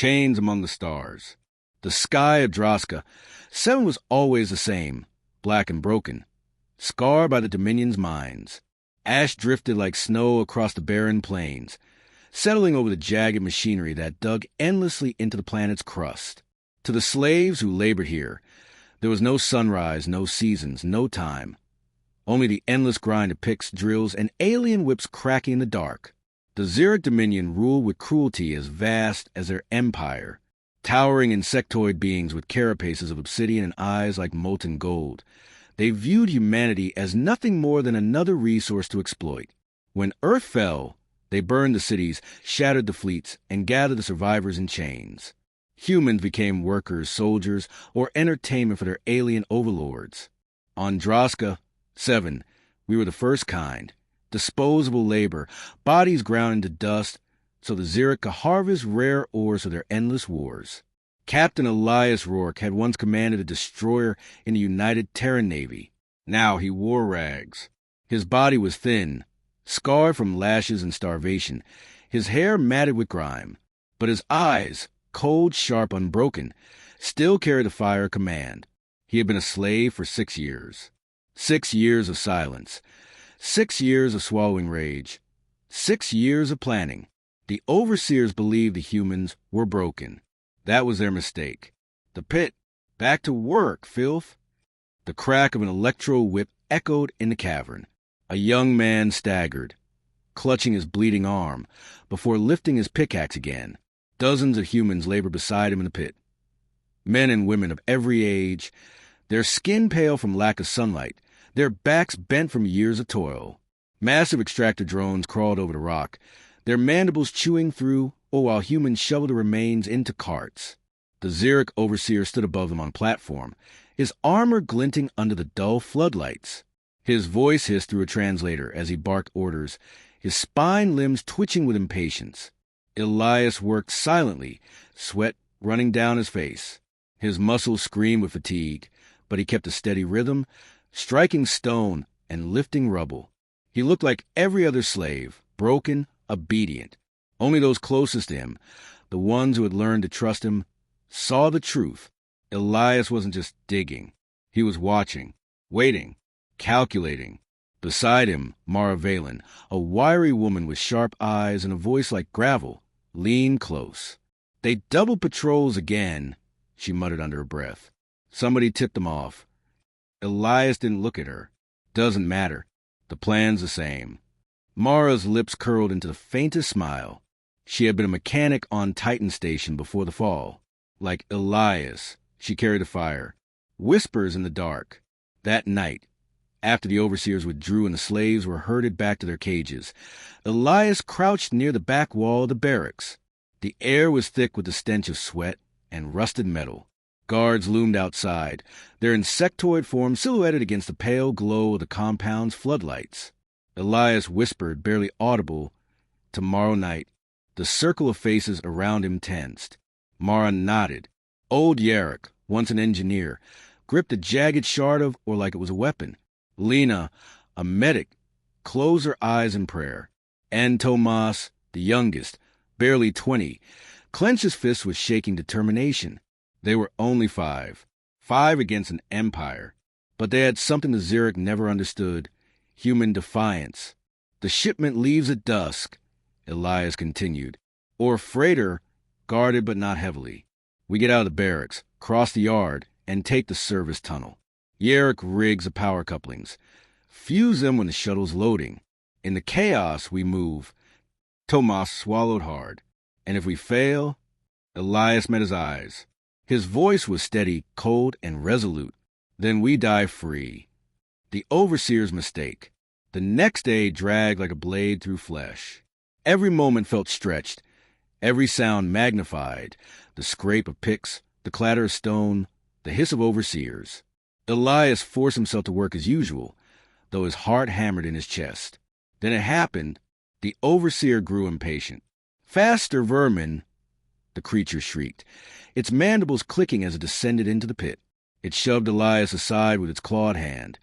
chains among the stars. The sky of Droska. 7 was always the same, black and broken, scarred by the Dominion's mines. Ash drifted like snow across the barren plains, settling over the jagged machinery that dug endlessly into the planet's crust. To the slaves who labored here, there was no sunrise, no seasons, no time. Only the endless grind of picks, drills, and alien whips cracking in the dark. The Zerakh Dominion ruled with cruelty as vast as their empire, towering insectoid beings with carapaces of obsidian and eyes like molten gold. They viewed humanity as nothing more than another resource to exploit. When Earth fell, they burned the cities, shattered the fleets, and gathered the survivors in chains. Humans became workers, soldiers, or entertainment for their alien overlords. On Droska 7, we were the first kind. Disposable labor, bodies ground into dust, so the Zerakh could harvest rare ores for their endless wars. Captain Elias Rourke had once commanded a destroyer in the United Terran Navy. Now he wore rags. His body was thin, scarred from lashes and starvation, his hair matted with grime, but his eyes, cold, sharp, unbroken, still carried the fire of command. He had been a slave for 6 years. 6 years of silence. 6 years of swallowing rage. 6 years of planning. The overseers believed the humans were broken. That was their mistake. The pit. Back to work, filth. The crack of an electro whip echoed in the cavern. A young man staggered, clutching his bleeding arm, before lifting his pickaxe again. Dozens of humans labored beside him in the pit. Men and women of every age, their skin pale from lack of sunlight, their backs bent from years of toil. Massive extractor drones crawled over the rock, their mandibles chewing through, or while humans shoveled the remains into carts. The Zerakh overseer stood above them on a platform, his armor glinting under the dull floodlights. His voice hissed through a translator as he barked orders, his spine limbs twitching with impatience. Elias worked silently, sweat running down his face. His muscles screamed with fatigue, but he kept a steady rhythm, striking stone and lifting rubble. He looked like every other slave, broken, obedient. Only those closest to him, the ones who had learned to trust him, saw the truth. Elias wasn't just digging. He was watching, waiting, calculating. Beside him, Mara Valen, a wiry woman with sharp eyes and a voice like gravel, leaned close. They doubled patrols again, she muttered under her breath. Somebody tipped them off. Elias didn't look at her. Doesn't matter. The plan's the same. Mara's lips curled into the faintest smile. She had been a mechanic on Titan Station before the fall. Like Elias, she carried the fire. Whispers in the dark. That night, after the overseers withdrew and the slaves were herded back to their cages, Elias crouched near the back wall of the barracks. The air was thick with the stench of sweat and rusted metal. Guards loomed outside, their insectoid forms silhouetted against the pale glow of the compound's floodlights. Elias whispered, barely audible, "Tomorrow night." The circle of faces around him tensed. Mara nodded. Old Zerakh, once an engineer, gripped a jagged shard of, or like it was a weapon. Lena, a medic, closed her eyes in prayer. And Tomas, the youngest, barely 20, clenched his fists with shaking determination. They were only 5. 5 against an empire. But they had something the Zerakh never understood. Human defiance. The shipment leaves at dusk, Elias continued. Or freighter, guarded but not heavily. We get out of the barracks, cross the yard, and take the service tunnel. Zerakh rigs the power couplings. Fuse them when the shuttle's loading. In the chaos, we move. Tomas swallowed hard. And if we fail, Elias met his eyes. His voice was steady, cold, and resolute. Then we die free. The overseer's mistake. The next day dragged like a blade through flesh. Every moment felt stretched, every sound magnified, the scrape of picks, the clatter of stone, the hiss of overseers. Elias forced himself to work as usual, though his heart hammered in his chest. Then it happened. The overseer grew impatient. "Faster, vermin!" the creature shrieked, its mandibles clicking as it descended into the pit. It shoved Elias aside with its clawed hand,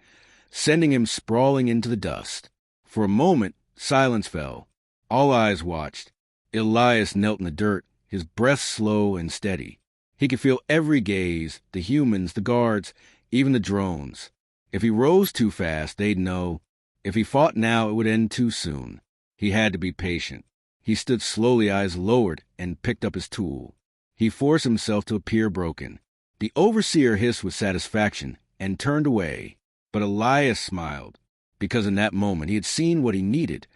sending him sprawling into the dust. For a moment, silence fell. All eyes watched. Elias knelt in the dirt, his breath slow and steady. He could feel every gaze, the humans, the guards, even the drones. If he rose too fast, they'd know. If he fought now, it would end too soon. He had to be patient. He stood slowly, eyes lowered, and picked up his tool. He forced himself to appear broken. The overseer hissed with satisfaction and turned away. But Elias smiled, because in that moment he had seen what he needed.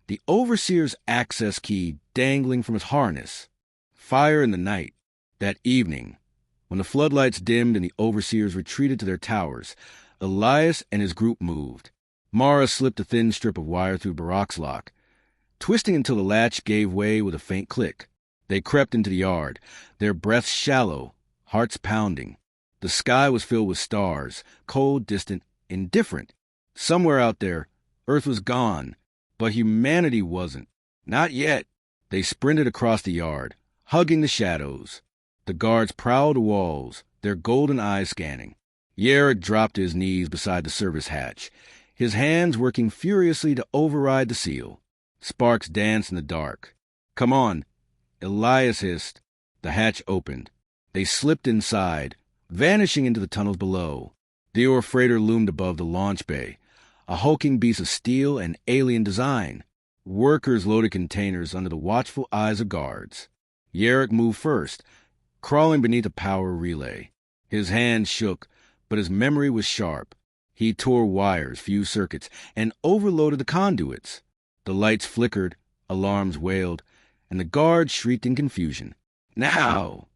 The overseer's access key dangling from his harness. Fire in the night. That evening, when the floodlights dimmed and the overseers retreated to their towers, Elias and his group moved. Mara slipped a thin strip of wire through Barak's lock, twisting until the latch gave way with a faint click. They crept into the yard, their breaths shallow, hearts pounding. The sky was filled with stars, cold, distant, indifferent. Somewhere out there, Earth was gone, but humanity wasn't. Not yet. They sprinted across the yard, hugging the shadows. The guards prowled the walls, their golden eyes scanning. Zerakh dropped to his knees beside the service hatch, his hands working furiously to override the seal. Sparks danced in the dark. "Come on," Elias hissed. The hatch opened. They slipped inside, vanishing into the tunnels below. The ore freighter loomed above the launch bay, a hulking beast of steel and alien design. Workers loaded containers under the watchful eyes of guards. Zerakh moved first, crawling beneath a power relay. His hands shook, but his memory was sharp. He tore wires, fused circuits, and overloaded the conduits. The lights flickered, alarms wailed, and the guards shrieked in confusion. "Now!"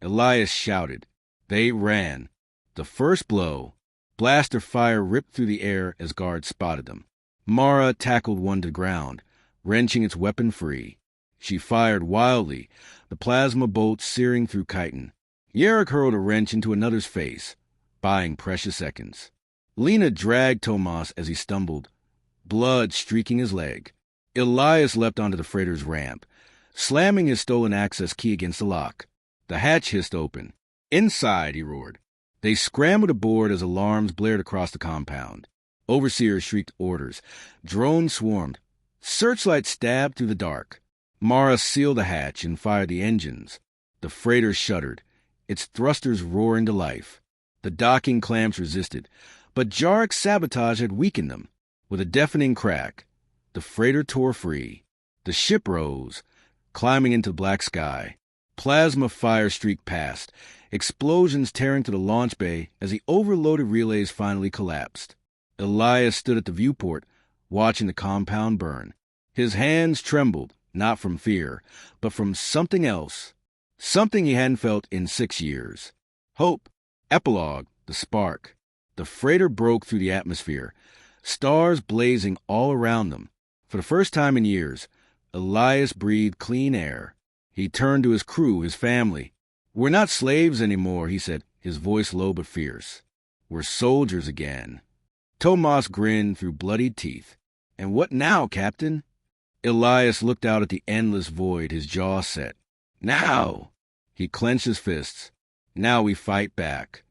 Elias shouted. They ran. The first blow. Blaster fire ripped through the air as guards spotted them. Mara tackled one to the ground, wrenching its weapon free. She fired wildly, the plasma bolt searing through chitin. Zerakh hurled a wrench into another's face, buying precious seconds. Lena dragged Tomas as he stumbled, blood streaking his leg. Elias leapt onto the freighter's ramp, slamming his stolen access key against the lock. The hatch hissed open. "Inside," he roared. They scrambled aboard as alarms blared across the compound. Overseers shrieked orders. Drones swarmed. Searchlights stabbed through the dark. Mara sealed the hatch and fired the engines. The freighter shuddered, its thrusters roaring to life. The docking clamps resisted, but Jarakh's sabotage had weakened them. With a deafening crack, the freighter tore free. The ship rose, climbing into the black sky. Plasma fire streaked past, explosions tearing to the launch bay as the overloaded relays finally collapsed. Elias stood at the viewport, watching the compound burn. His hands trembled, not from fear, but from something else. Something he hadn't felt in 6 years. Hope. Epilogue. The spark. The freighter broke through the atmosphere, stars blazing all around them. For the first time in years, Elias breathed clean air. He turned to his crew, his family. "We're not slaves anymore," he said, his voice low but fierce. "We're soldiers again." Tomas grinned through bloodied teeth. "And what now, Captain?" Elias looked out at the endless void, his jaw set. "Now!" He clenched his fists. "Now we fight back."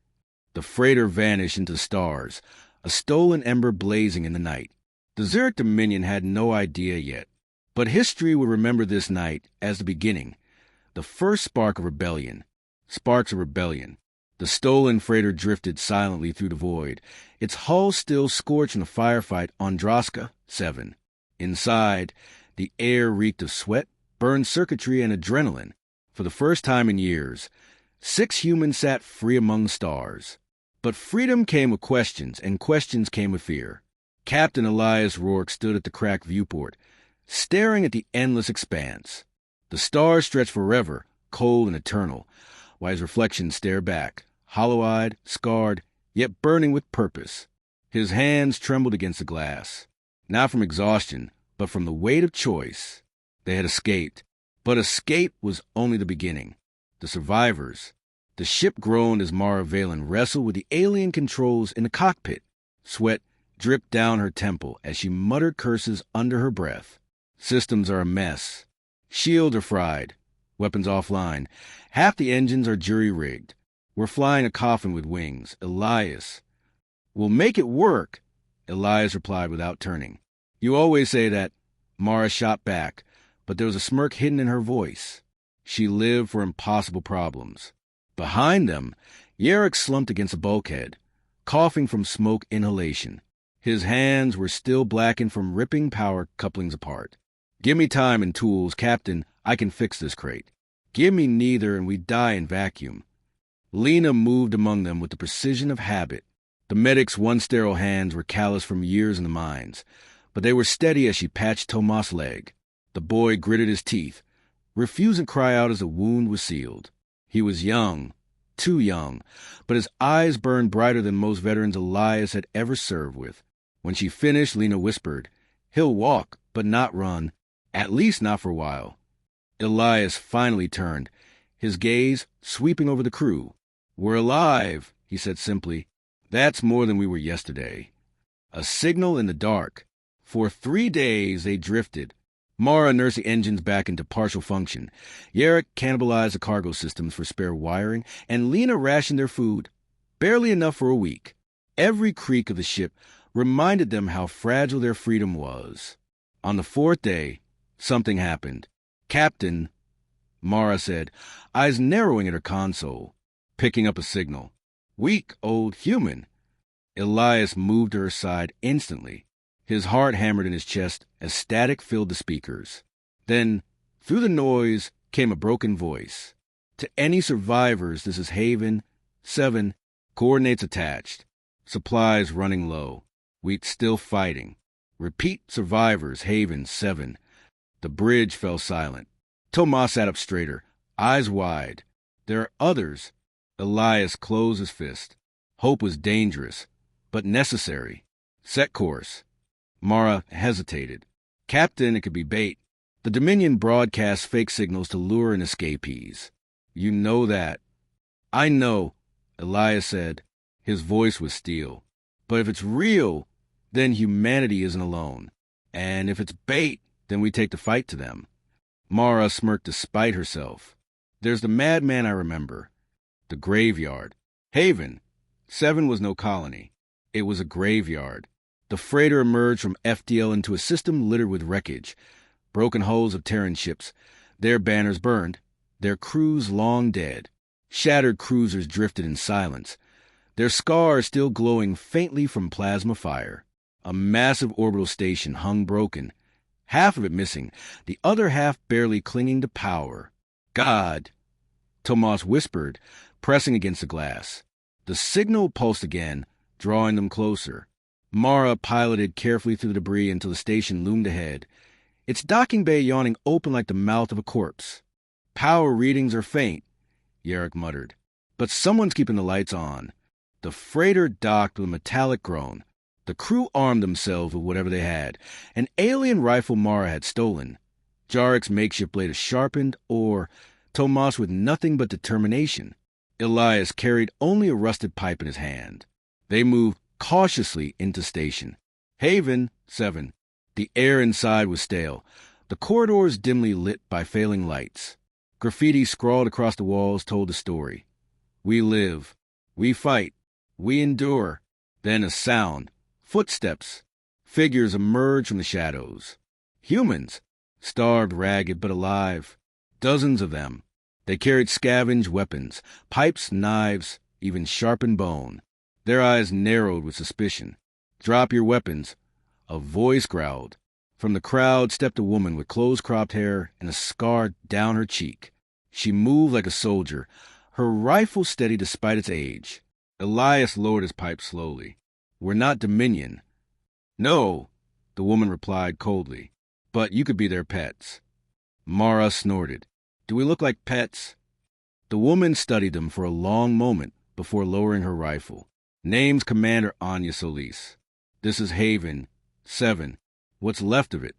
The freighter vanished into the stars, a stolen ember blazing in the night. The Zerakh Dominion had no idea yet, but history would remember this night as the beginning, the first spark of rebellion. Sparks of rebellion. The stolen freighter drifted silently through the void, its hull still scorched in a firefight on Droska 7. Inside, the air reeked of sweat, burned circuitry, and adrenaline. For the first time in years, 6 humans sat free among the stars. But freedom came with questions, and questions came with fear. Captain Elias Rourke stood at the cracked viewport, staring at the endless expanse. The stars stretched forever, cold and eternal, while his reflection stared back, hollow-eyed, scarred, yet burning with purpose. His hands trembled against the glass, not from exhaustion, but from the weight of choice. They had escaped, but escape was only the beginning. The survivors. The ship groaned as Mara Valen wrestled with the alien controls in the cockpit. Sweat dripped down her temple as she muttered curses under her breath. Systems are a mess. Shields are fried. Weapons offline. Half the engines are jury-rigged. We're flying a coffin with wings. Elias. "We'll make it work," Elias replied without turning. "You always say that." Mara shot back, but there was a smirk hidden in her voice. She lived for impossible problems. Behind them, Zerakh slumped against a bulkhead, coughing from smoke inhalation. His hands were still blackened from ripping power couplings apart. "Give me time and tools, Captain. I can fix this crate." "Give me neither and we die in vacuum." Lena moved among them with the precision of habit. The medic's once sterile hands were calloused from years in the mines, but they were steady as she patched Tomas' leg. The boy gritted his teeth, refusing to cry out as the wound was sealed. He was young, too young, but his eyes burned brighter than most veterans Elias had ever served with. When she finished, Lena whispered, "He'll walk, but not run, at least not for a while." Elias finally turned, his gaze sweeping over the crew. "We're alive," he said simply. "That's more than we were yesterday." A signal in the dark. For 3 days they drifted. Mara nursed the engines back into partial function. Zerakh cannibalized the cargo systems for spare wiring, and Lena rationed their food, barely enough for a week. Every creak of the ship reminded them how fragile their freedom was. On the 4th day, something happened. "Captain," Mara said, eyes narrowing at her console, picking up a signal. "Weak, old human." Elias moved to her side instantly. His heart hammered in his chest as static filled the speakers. Then, through the noise, came a broken voice. "To any survivors, this is Haven 7, coordinates attached. Supplies running low. We still fighting. Repeat, survivors, Haven 7. The bridge fell silent. Tomas sat up straighter, eyes wide. "There are others." Elias closed his fist. Hope was dangerous, but necessary. "Set course." Mara hesitated. "Captain, it could be bait. The Dominion broadcasts fake signals to lure in escapees." "You know that." "I know," Elias said. His voice was steel. "But if it's real, then humanity isn't alone. And if it's bait, then we take the fight to them." Mara smirked despite herself. "There's the madman I remember. The graveyard. Haven 7 was no colony. It was a graveyard. The freighter emerged from FDL into a system littered with wreckage, broken hulls of Terran ships, their banners burned, their crews long dead. Shattered cruisers drifted in silence, their scars still glowing faintly from plasma fire. A massive orbital station hung broken, half of it missing, the other half barely clinging to power. "God," Tomas whispered, pressing against the glass. The signal pulsed again, drawing them closer. Mara piloted carefully through the debris until the station loomed ahead, its docking bay yawning open like the mouth of a corpse. "Power readings are faint," Zerakh muttered, "but someone's keeping the lights on." The freighter docked with a metallic groan. The crew armed themselves with whatever they had, an alien rifle Mara had stolen, Jarakh's makeshift blade of sharpened ore, Tomas with nothing but determination. Elias carried only a rusted pipe in his hand. They moved cautiously into station. Haven 7. The air inside was stale, the corridors dimly lit by failing lights. Graffiti scrawled across the walls told the story. "We live. We fight. We endure." Then a sound. Footsteps. Figures emerged from the shadows. Humans. Starved, ragged, but alive. Dozens of them. They carried scavenged weapons, pipes, knives, even sharpened bone. Their eyes narrowed with suspicion. "Drop your weapons." A voice growled. From the crowd stepped a woman with close-cropped hair and a scar down her cheek. She moved like a soldier, her rifle steady despite its age. Elias lowered his pipe slowly. "We're not Dominion." "No," the woman replied coldly, "but you could be their pets." Mara snorted. "Do we look like pets?" The woman studied them for a long moment before lowering her rifle. "Name's Commander Anya Solis. This is Haven 7. What's left of it?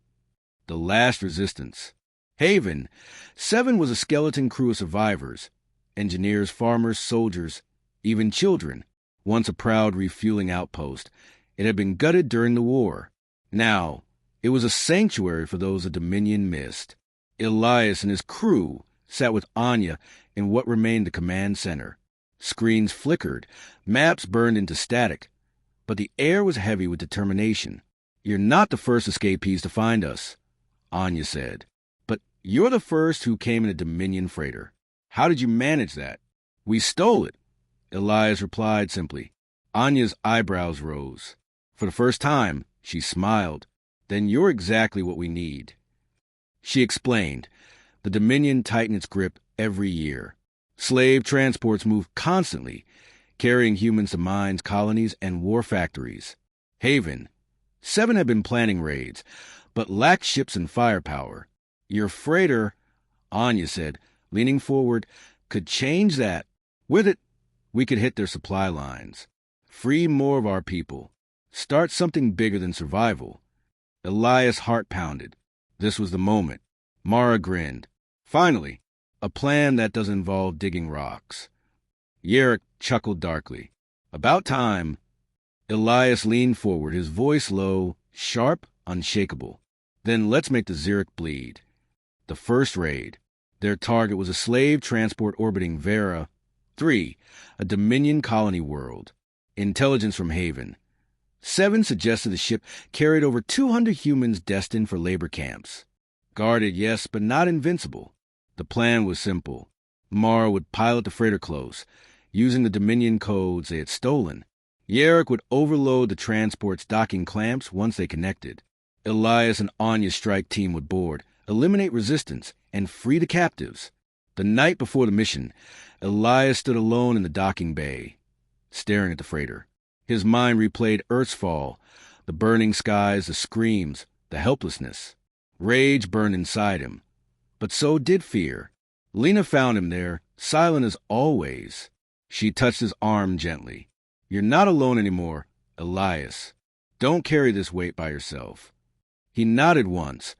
The last resistance." Haven 7 was a skeleton crew of survivors. Engineers, farmers, soldiers, even children. Once a proud refueling outpost, it had been gutted during the war. Now, it was a sanctuary for those the Dominion missed. Elias and his crew sat with Anya in what remained the command center. Screens flickered, maps burned into static, but the air was heavy with determination. "You're not the first escapees to find us," Anya said. "But "You're the first who came in a Dominion freighter. How did you manage that?" "We stole it," Elias replied simply. Anya's eyebrows rose. For the first time, she smiled. "Then you're exactly what we need." She explained. The Dominion tightened its grip every year. Slave transports moved constantly, carrying humans to mines, colonies, and war factories. Haven. 7 had been planning raids, but lacked ships and firepower. "Your freighter," Anya said, leaning forward, "could change that. With it, we could hit their supply lines, free more of our people, start something bigger than survival." Elias' heart pounded. This was the moment. Mara grinned. "Finally, a plan that doesn't involve digging rocks." Zerakh chuckled darkly. "About time." Elias leaned forward, his voice low, sharp, unshakable. "Then let's make the Zerakh bleed." The first raid. Their target was a slave transport orbiting Vera 3, a Dominion colony world. Intelligence from Haven. 7 suggested the ship carried over 200 humans destined for labor camps. Guarded, yes, but not invincible. The plan was simple. Mara would pilot the freighter close, using the Dominion codes they had stolen. Zerakh would overload the transport's docking clamps once they connected. Elias and Anya's strike team would board, eliminate resistance, and free the captives. The night before the mission, Elias stood alone in the docking bay, staring at the freighter. His mind replayed Earth's fall, the burning skies, the screams, the helplessness. Rage burned inside him, but so did fear. Lena found him there, silent as always. She touched his arm gently. "You're not alone anymore, Elias. Don't carry this weight by yourself." He nodded once,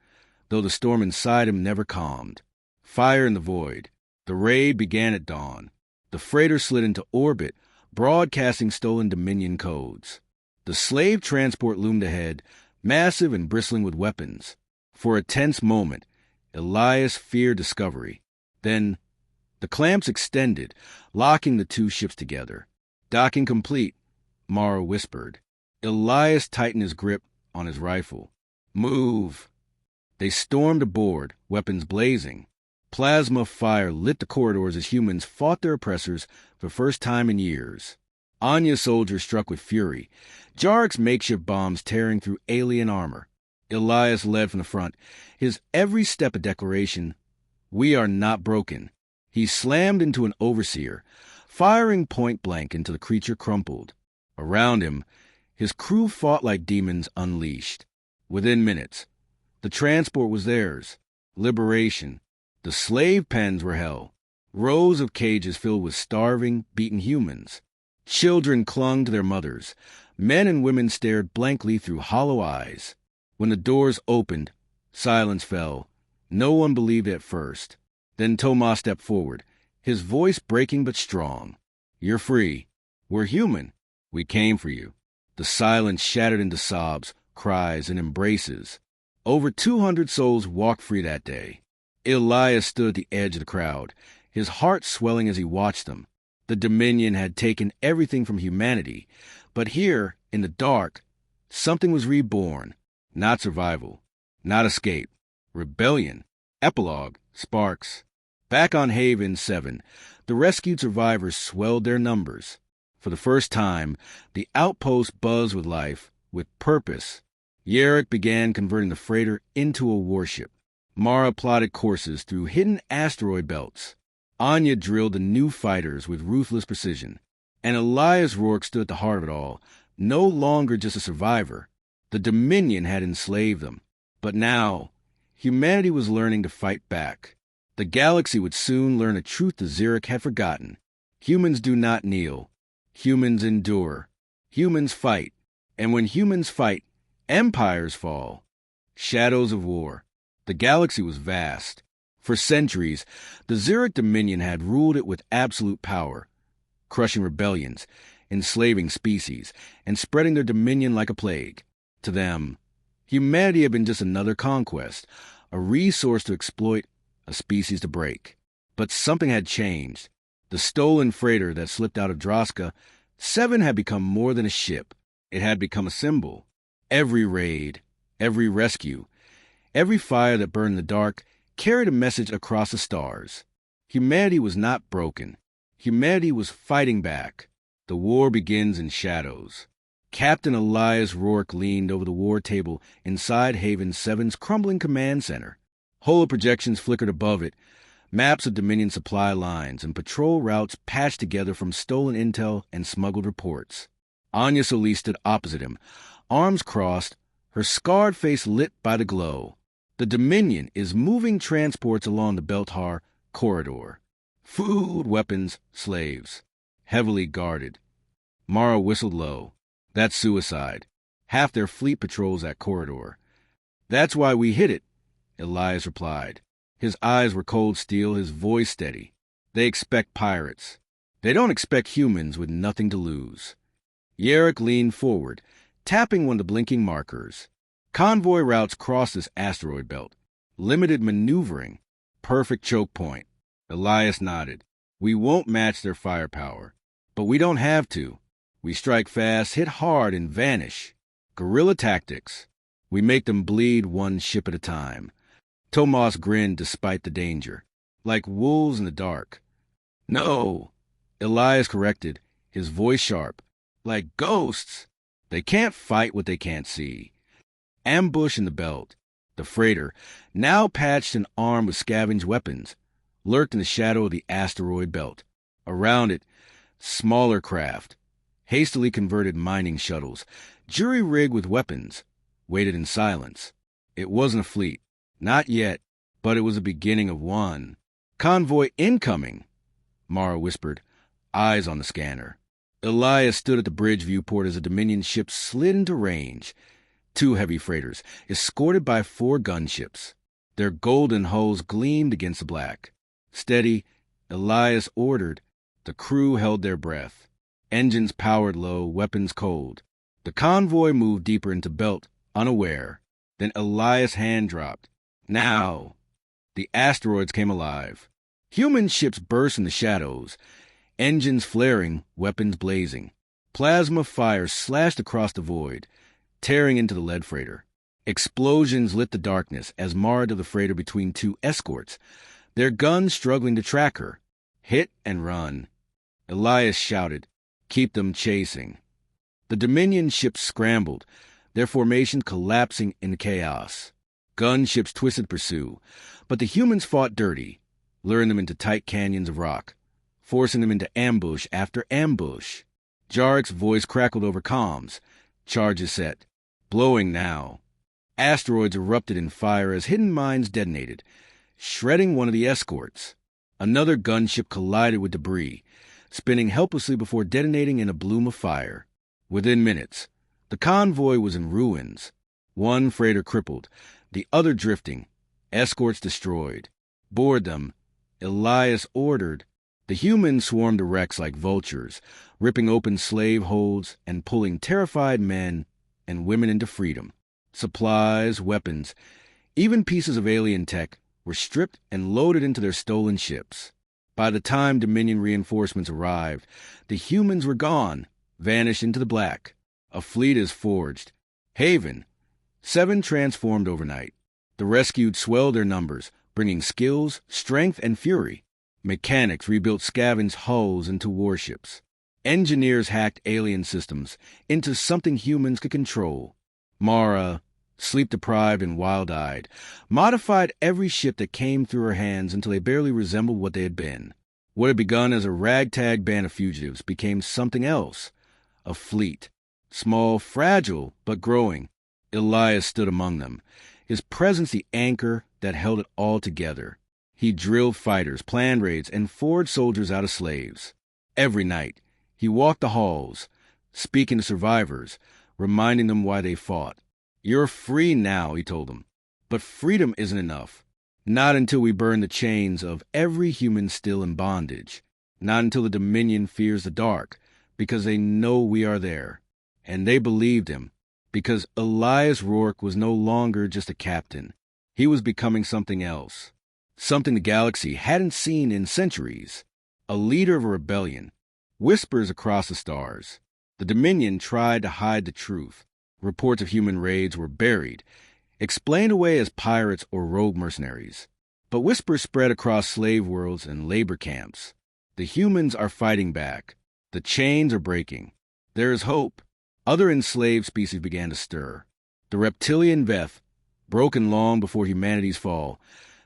though the storm inside him never calmed. Fire in the void. The raid began at dawn. The freighter slid into orbit, broadcasting stolen Dominion codes. The slave transport loomed ahead, massive and bristling with weapons. For a tense moment, Elias feared discovery. Then, the clamps extended, locking the 2 ships together. "Docking complete," Mara whispered. Elias tightened his grip on his rifle. "Move." They stormed aboard, weapons blazing. Plasma fire lit the corridors as humans fought their oppressors for the first time in years. Anya's soldiers struck with fury, Zarakh's makeshift bombs tearing through alien armor. Elias led from the front, his every step a declaration. "We are not broken." He slammed into an overseer, firing point blank until the creature crumpled. Around him, his crew fought like demons unleashed. Within minutes, the transport was theirs. Liberation. The slave pens were hell. Rows of cages filled with starving, beaten humans. Children clung to their mothers. Men and women stared blankly through hollow eyes. When the doors opened, silence fell. No one believed at first. Then Tomas stepped forward, his voice breaking but strong. "You're free. We're human. We came for you." The silence shattered into sobs, cries, and embraces. Over 200 souls walked free that day. Elias stood at the edge of the crowd, his heart swelling as he watched them. The Dominion had taken everything from humanity, but here, in the dark, something was reborn. Not survival, not escape, rebellion. Epilogue, Sparks. Back on Haven 7, the rescued survivors swelled their numbers. For the first time, the outpost buzzed with life, with purpose. Zerakh began converting the freighter into a warship. Mara plotted courses through hidden asteroid belts. Anya drilled the new fighters with ruthless precision. And Elias Rourke stood at the heart of it all, no longer just a survivor. The Dominion had enslaved them. But now, humanity was learning to fight back. The galaxy would soon learn a truth the Zerakh had forgotten. Humans do not kneel. Humans endure. Humans fight. And when humans fight, empires fall. Shadows of war. The galaxy was vast. For centuries, the Zerakh Dominion had ruled it with absolute power, crushing rebellions, enslaving species, and spreading their dominion like a plague. To them, humanity had been just another conquest, a resource to exploit, a species to break. But something had changed. The stolen freighter that slipped out of Droska, 7 had become more than a ship. It had become a symbol. Every raid, every rescue, every fire that burned in the dark carried a message across the stars. Humanity was not broken. Humanity was fighting back. The war begins in shadows. Captain Elias Rourke leaned over the war table inside Haven 7's crumbling command center. Holoprojections flickered above it, maps of Dominion supply lines and patrol routes patched together from stolen intel and smuggled reports. Anya Solis stood opposite him, arms crossed, her scarred face lit by the glow. The Dominion is moving transports along the Belthar corridor. Food, weapons, slaves. Heavily guarded. Mara whistled low. That's suicide. Half their fleet patrols that corridor. That's why we hit it, Elias replied. His eyes were cold steel, his voice steady. They expect pirates. They don't expect humans with nothing to lose. Zerakh leaned forward, tapping one of the blinking markers. Convoy routes cross this asteroid belt. Limited maneuvering. Perfect choke point. Elias nodded. We won't match their firepower. But we don't have to. We strike fast, hit hard, and vanish. Guerrilla tactics. We make them bleed one ship at a time. Tomas grinned despite the danger. Like wolves in the dark. No, Elias corrected, his voice sharp. Like ghosts. They can't fight what they can't see. Ambush in the belt. The freighter, now patched and armed with scavenged weapons, lurked in the shadow of the asteroid belt. Around it, smaller craft, hastily converted mining shuttles, jury-rigged with weapons, waited in silence. It wasn't a fleet. Not yet, but it was the beginning of one. Convoy incoming, Mara whispered, eyes on the scanner. Elias stood at the bridge viewport as a Dominion ship slid into range. 2 heavy freighters, escorted by 4 gunships. Their golden hulls gleamed against the black. Steady, Elias ordered. The crew held their breath. Engines powered low, weapons cold. The convoy moved deeper into belt, unaware. Then Elias' hand dropped. Now! The asteroids came alive. Human ships burst in the shadows. Engines flaring, weapons blazing. Plasma fire slashed across the void, tearing into the lead freighter. Explosions lit the darkness as Mara to the freighter between 2 escorts, their guns struggling to track her. Hit and run. Elias shouted, keep them chasing. The Dominion ships scrambled, their formation collapsing in chaos. Gunships twisted to pursue, but the humans fought dirty, luring them into tight canyons of rock, forcing them into ambush after ambush. Jarakh's voice crackled over comms. Charges set. Blowing now. Asteroids erupted in fire as hidden mines detonated, shredding one of the escorts. Another gunship collided with debris, spinning helplessly before detonating in a bloom of fire. Within minutes, the convoy was in ruins. 1 freighter crippled, the other drifting, escorts destroyed. Board them, Elias ordered. The humans swarmed the wrecks like vultures, ripping open slave holds and pulling terrified men and women into freedom. Supplies, weapons, even pieces of alien tech were stripped and loaded into their stolen ships. By the time Dominion reinforcements arrived, the humans were gone, vanished into the black. A fleet is forged. Haven. 7 transformed overnight. The rescued swelled their numbers, bringing skills, strength, and fury. Mechanics rebuilt scavenged hulls into warships. Engineers hacked alien systems into something humans could control. Mara, sleep-deprived and wild-eyed, modified every ship that came through her hands until they barely resembled what they had been. What had begun as a ragtag band of fugitives became something else. A fleet. Small, fragile, but growing. Elias stood among them, his presence the anchor that held it all together. He drilled fighters, planned raids, and forged soldiers out of slaves. Every night, he walked the halls, speaking to survivors, reminding them why they fought. You're free now, he told them. But freedom isn't enough. Not until we burn the chains of every human still in bondage. Not until the Dominion fears the dark, because they know we are there. And they believed him, because Elias Rourke was no longer just a captain. He was becoming something else. Something the galaxy hadn't seen in centuries. A leader of a rebellion. Whispers across the stars. The Dominion tried to hide the truth. Reports of human raids were buried, explained away as pirates or rogue mercenaries. But whispers spread across slave worlds and labor camps. The humans are fighting back. The chains are breaking. There is hope. Other enslaved species began to stir. The reptilian Veth, broken long before humanity's fall,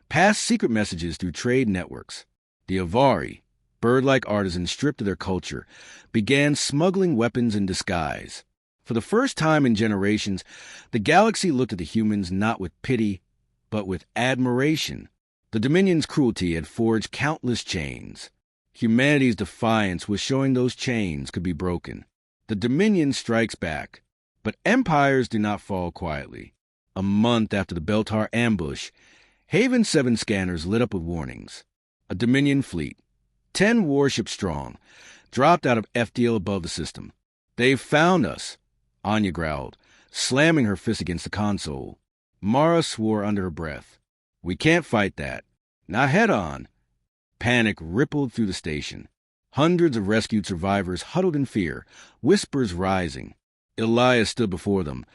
passed secret messages through trade networks. The Avari, bird-like artisans stripped of their culture, began smuggling weapons in disguise. For the first time in generations, the galaxy looked at the humans not with pity, but with admiration. The Dominion's cruelty had forged countless chains. Humanity's defiance was showing those chains could be broken. The Dominion strikes back, but empires do not fall quietly. A month after the Beltar ambush, Haven 7 scanners lit up with warnings. A Dominion fleet, 10 warships strong, dropped out of FDL above the system. "They've found us," Anya growled, slamming her fist against the console. Mara swore under her breath. "We can't fight that. Not head-on." Panic rippled through the station. Hundreds of rescued survivors huddled in fear, whispers rising. Elias stood before them,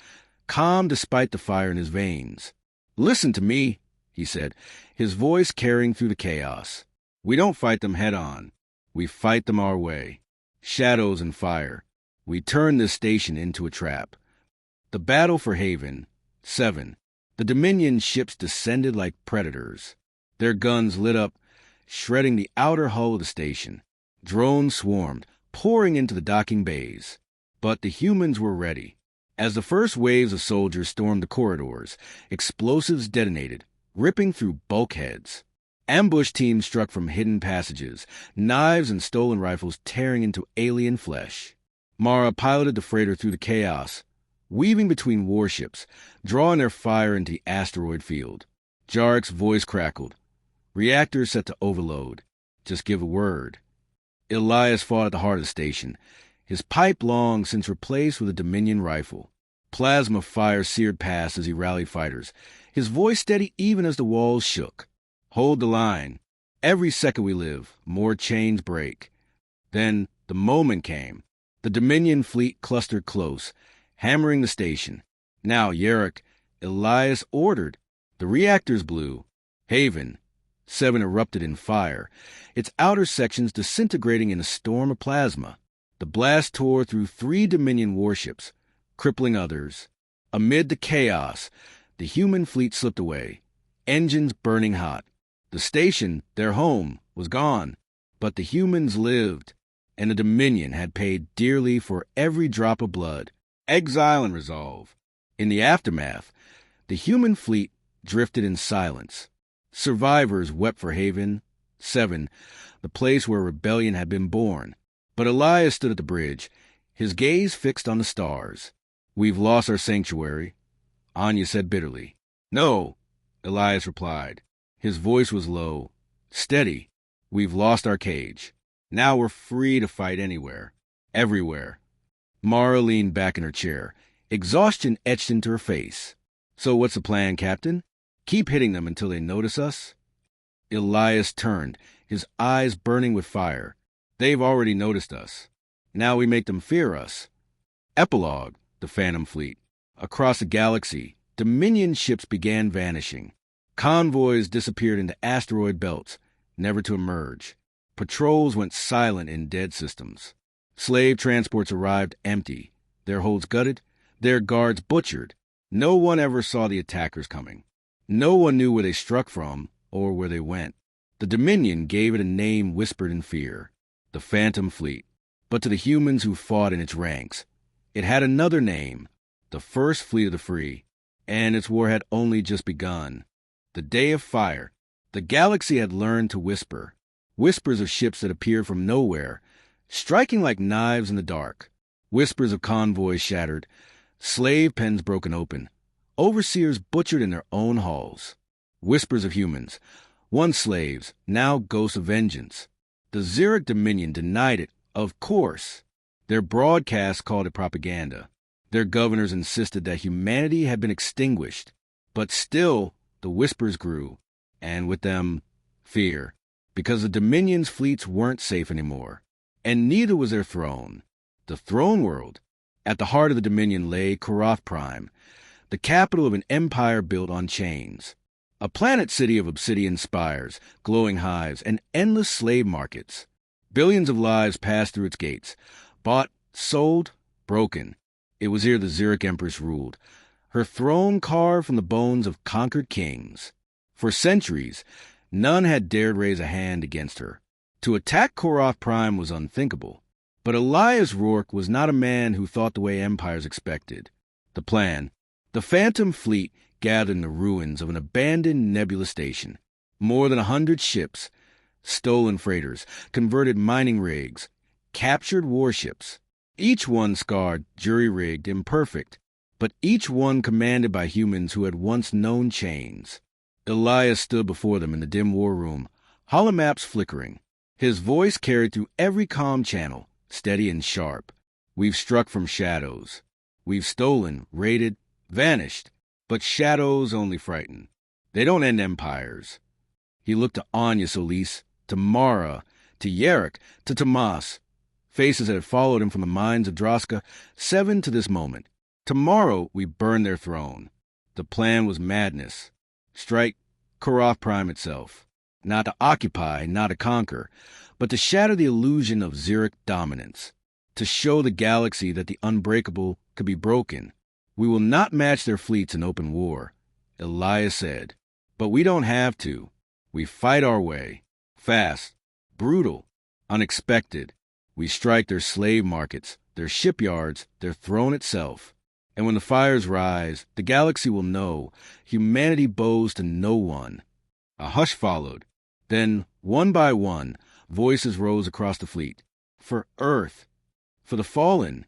calm despite the fire in his veins. "Listen to me," he said, his voice carrying through the chaos. "We don't fight them head-on. We fight them our way. Shadows and fire. We turn this station into a trap." The battle for Haven 7. The Dominion ships descended like predators. Their guns lit up, shredding the outer hull of the station. Drones swarmed, pouring into the docking bays. But the humans were ready. As the first waves of soldiers stormed the corridors, explosives detonated, ripping through bulkheads. Ambush teams struck from hidden passages, knives and stolen rifles tearing into alien flesh. Mara piloted the freighter through the chaos, weaving between warships, drawing their fire into the asteroid field. Jarakh's voice crackled. "Reactors set to overload. Just give a word." Elias fought at the heart of the station, his pipe long since replaced with a Dominion rifle. Plasma fire seared past as he rallied fighters, his voice steady even as the walls shook. "Hold the line. Every second we live, more chains break." Then the moment came. The Dominion fleet clustered close, hammering the station. "Now, Zerakh," Elias ordered. The reactors blew. Haven 7 erupted in fire, its outer sections disintegrating in a storm of plasma. The blast tore through 3 Dominion warships, crippling others. Amid the chaos, the human fleet slipped away, engines burning hot. The station, their home, was gone, but the humans lived, and the Dominion had paid dearly for every drop of blood, exile and resolve. In the aftermath, the human fleet drifted in silence. Survivors wept for Haven 7, the place where rebellion had been born. But Elias stood at the bridge, his gaze fixed on the stars. "We've lost our sanctuary," Anya said bitterly. "No," Elias replied. His voice was low, steady. "We've lost our cage. Now we're free to fight anywhere, everywhere." Mara leaned back in her chair, exhaustion etched into her face. "So what's the plan, Captain? Keep hitting them until they notice us?" Elias turned, his eyes burning with fire. "They've already noticed us. Now we make them fear us." Epilogue: the Phantom Fleet. Across the galaxy, Dominion ships began vanishing. Convoys disappeared into asteroid belts, never to emerge. Patrols went silent in dead systems. Slave transports arrived empty, their holds gutted, their guards butchered. No one ever saw the attackers coming. No one knew where they struck from or where they went. The Dominion gave it a name whispered in fear: the Phantom Fleet. But to the humans who fought in its ranks, it had another name: the First Fleet of the Free. And its war had only just begun. The Day of Fire. The galaxy had learned to whisper. Whispers of ships that appeared from nowhere, striking like knives in the dark. Whispers of convoys shattered, slave pens broken open, overseers butchered in their own halls. Whispers of humans, once slaves, now ghosts of vengeance. The Zerakh Dominion denied it, of course. Their broadcasts called it propaganda. Their governors insisted that humanity had been extinguished. But still, the whispers grew, and with them, fear. Because the Dominion's fleets weren't safe anymore, and neither was their throne. The Throneworld. At the heart of the Dominion lay Karath Prime, the capital of an empire built on chains. A planet city of obsidian spires, glowing hives, and endless slave markets. Billions of lives passed through its gates. Bought, sold, broken. It was here the Zerakh Empress ruled. Her throne carved from the bones of conquered kings. For centuries, none had dared raise a hand against her. To attack Koroth Prime was unthinkable. But Elias Rourke was not a man who thought the way empires expected. The plan. The Phantom Fleet gathered in the ruins of an abandoned nebula station. More than 100 ships, stolen freighters, converted mining rigs, captured warships. Each one scarred, jury-rigged, imperfect, but each one commanded by humans who had once known chains. Elias stood before them in the dim war room, holomaps flickering. His voice carried through every comm channel, steady and sharp. We've struck from shadows. We've stolen, raided, vanished. But shadows only frighten. They don't end empires. He looked to Anya Solis, to Mara, to Zerakh, to Tomas, faces that had followed him from the mines of Droska, 7 to this moment. Tomorrow we burn their throne. The plan was madness. Strike Koroth Prime itself. Not to occupy, not to conquer, but to shatter the illusion of Zerakh dominance. To show the galaxy that the unbreakable could be broken. We will not match their fleets in open war, Elias said. But we don't have to. We fight our way. Fast, brutal, unexpected. We strike their slave markets, their shipyards, their throne itself. And when the fires rise, the galaxy will know humanity bows to no one. A hush followed. Then, one by one, voices rose across the fleet. For Earth. For the fallen.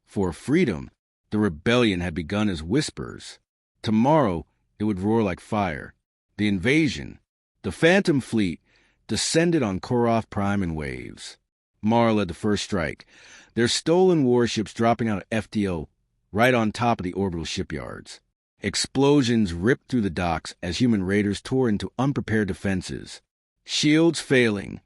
For freedom. The rebellion had begun as whispers. Tomorrow it would roar like fire. The invasion, the Phantom Fleet, descended on Koroth Prime in waves. Mara led the first strike, their stolen warships dropping out of FTO right on top of the orbital shipyards. Explosions ripped through the docks as human raiders tore into unprepared defenses. Shields failing.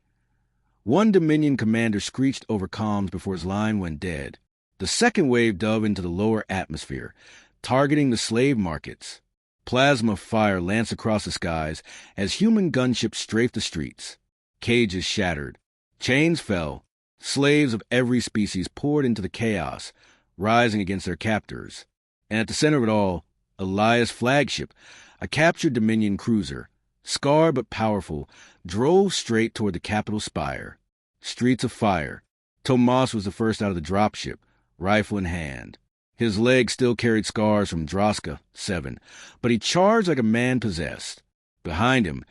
One Dominion commander screeched over comms before his line went dead. The second wave dove into the lower atmosphere, targeting the slave markets. Plasma fire lanced across the skies as human gunships strafed the streets. Cages shattered. Chains fell. Slaves of every species poured into the chaos, rising against their captors. And at the center of it all, Elias' flagship, a captured Dominion cruiser, scarred but powerful, drove straight toward the capital spire. Streets of fire. Tomas was the first out of the dropship, rifle in hand. His legs still carried scars from Droska, 7, but he charged like a man possessed. Behind him,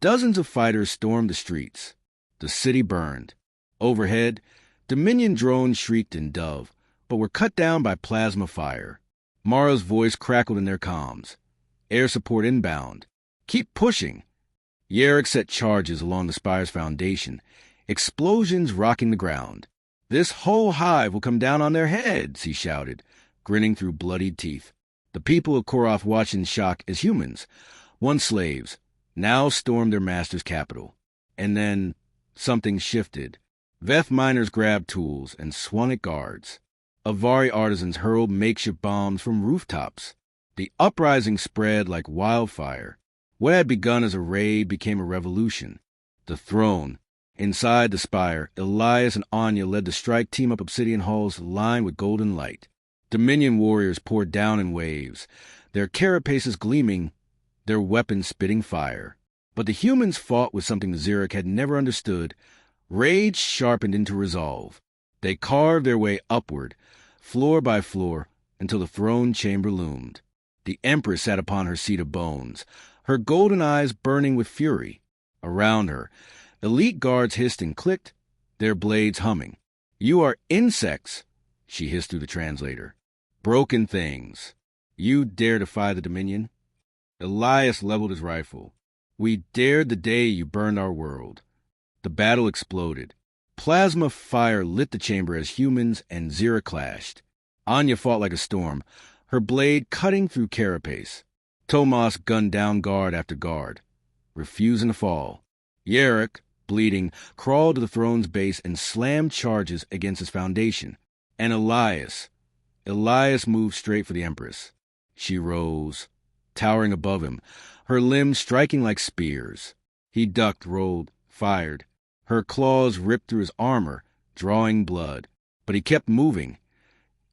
dozens of fighters stormed the streets. The city burned. Overhead, Dominion drones shrieked in dove, but were cut down by plasma fire. Mara's voice crackled in their comms. Air support inbound. Keep pushing. Zerakh set charges along the spire's foundation, explosions rocking the ground. This whole hive will come down on their heads, he shouted, grinning through bloodied teeth. The people of Koroth watched in shock as humans, once slaves, now stormed their master's capital. And then something shifted. Veth miners grabbed tools and swung at guards. Avari artisans hurled makeshift bombs from rooftops. The uprising spread like wildfire. What had begun as a raid became a revolution. The throne. Inside the spire, Elias and Anya led the strike team up obsidian halls lined with golden light. Dominion warriors poured down in waves, their carapaces gleaming, their weapons spitting fire. But the humans fought with something the Zerakh had never understood. Rage sharpened into resolve. They carved their way upward, floor by floor, until the throne chamber loomed. The Empress sat upon her seat of bones, her golden eyes burning with fury. Around her, elite guards hissed and clicked, their blades humming. "You are insects," she hissed through the translator. "Broken things. You dare defy the Dominion?" Elias leveled his rifle. "We dared the day you burned our world." The battle exploded. Plasma fire lit the chamber as humans and Zerakh clashed. Anya fought like a storm, her blade cutting through carapace. Tomas gunned down guard after guard, refusing to fall. Zerakh, bleeding, crawled to the throne's base and slammed charges against its foundation. And Elias moved straight for the Empress. She rose, towering above him, her limbs striking like spears. He ducked, rolled, fired. Her claws ripped through his armor, drawing blood. But he kept moving.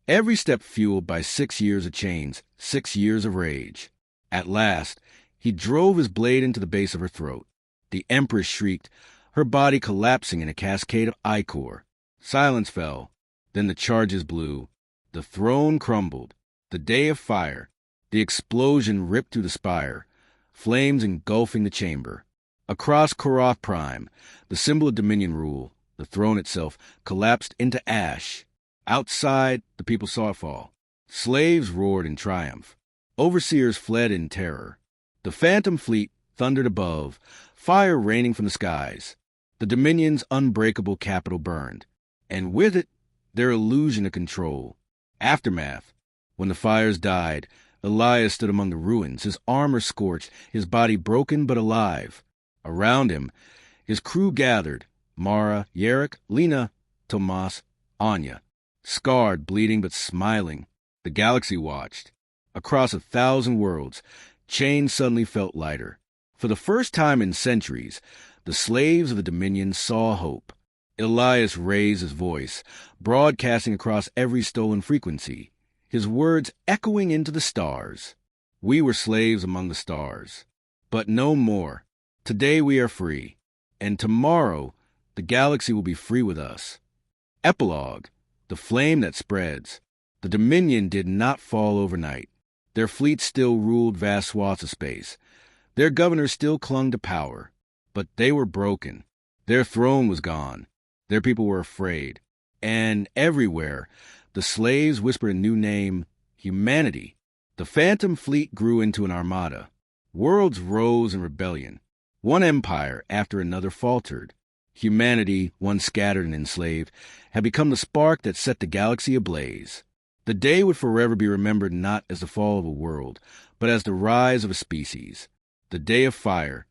Every step fueled by 6 years of chains, 6 years of rage. At last, he drove his blade into the base of her throat. The Empress shrieked, her body collapsing in a cascade of ichor. Silence fell. Then the charges blew. The throne crumbled. The day of fire. The explosion ripped through the spire, flames engulfing the chamber. Across Koroth Prime, the symbol of Dominion rule, the throne itself collapsed into ash. Outside, the people saw it fall. Slaves roared in triumph. Overseers fled in terror. The phantom fleet thundered above, fire raining from the skies. The Dominion's unbreakable capital burned, and with it, their illusion of control. Aftermath. When the fires died, Elias stood among the ruins, his armor scorched, his body broken but alive. Around him, his crew gathered, Mara, Zerakh, Lena, Tomas, Anya. Scarred, bleeding, but smiling. The galaxy watched. Across 1,000 worlds, chains suddenly felt lighter. For the first time in centuries, the slaves of the Dominion saw hope. Elias raised his voice, broadcasting across every stolen frequency, his words echoing into the stars. We were slaves among the stars, but no more. Today we are free, and tomorrow the galaxy will be free with us. Epilogue. The flame that spreads. The Dominion did not fall overnight. Their fleet still ruled vast swaths of space. Their governors still clung to power. But they were broken. Their throne was gone. Their people were afraid. And everywhere, the slaves whispered a new name, humanity. The phantom fleet grew into an armada. Worlds rose in rebellion. One empire after another faltered. Humanity, once scattered and enslaved, had become the spark that set the galaxy ablaze. The day would forever be remembered not as the fall of a world, but as the rise of a species. The day of fire,